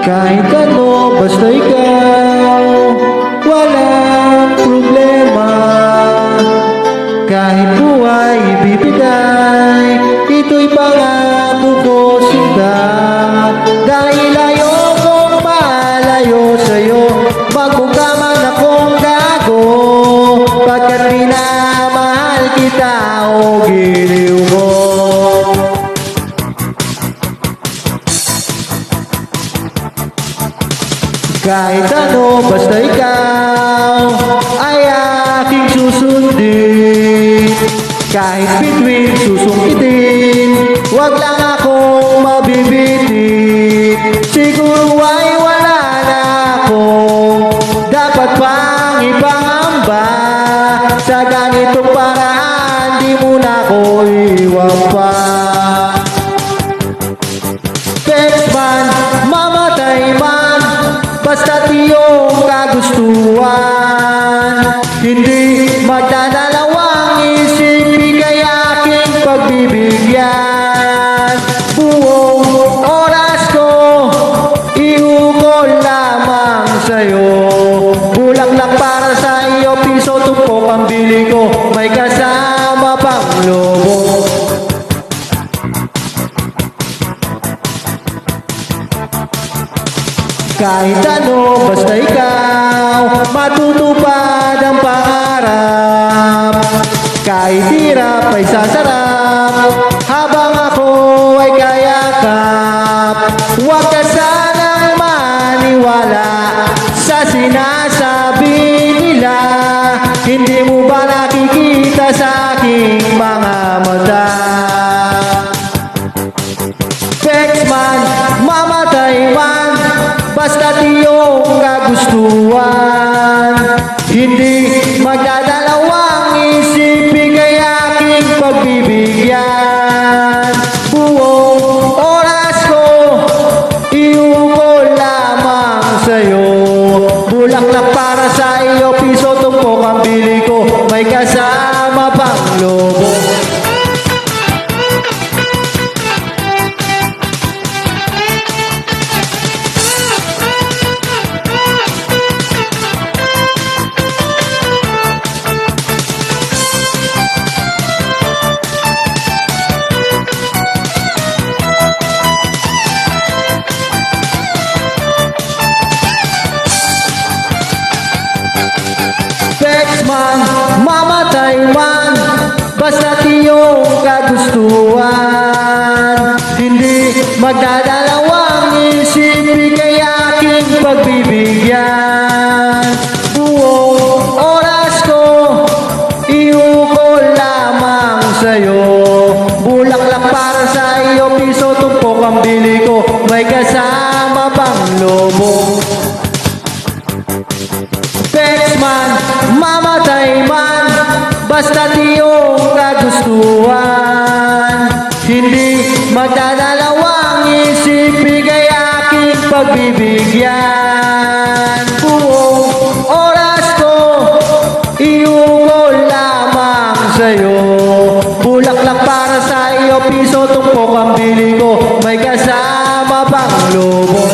Kahit ano, basta ikaw, walang problema. Kahit buhay ibibigay, ito'y pangako ko sinta. Dahil ayokong malayo sa'yo, magmukha man akong gago, pagkat minamahal kita o giliw mo. Kahit ano, basta ikaw ay aking susundin. Kahit bituin, susungkitin, wag lang akong mabibitin. Siguro ay wala na akong dapat pang ipangamba. Sa ganitong paraan, di mo na ako iwan pa. Text man, mamatay man, basta't iyong kagustuhan. Hindi magdadalawang isipin kay aking pagbibigyan. Buong oras ko, iukol lamang sa'yo. Bulaklak para sa iyo, piso tumpok ang bili ko, may kasama pang lobo. Kahit ano, basta ikaw, matutupad ang pangarap. Kahit hirap ay sasarap, habang ako ay kayakap. Huwag ka sanang maniwala sa sinasabi nila. Hindi mo ba nakikita sa aking mga mata? Text man, mamatay man, basta't iyong kagustuhan. Hindi magdadalawang isipin kay aking pagbibigyan. Buong oras ko, iukol lamang sa'yo. Bulaklak para sa iyo, piso tumpok ang bili ko, may kasama pang lobo. Text man, mamatay man, basta't iyong kagustuhan. Hindi magdadalawang isipin kay aking pagbibigyan. Buong oras ko, iukol lamang sa'yo. Bulaklak para sa iyo, piso tumpok ang bili ko, may kasama pang lobo. Text man, mamatay man, basta't iyong kagustuhan. Hindi magdadalawang isipin kay aking pagbibigyan. Buong oras ko, iukol lamang sa'yo. Bulaklak para sa iyo, piso tumpok ang bili ko, may kasama pang lobo.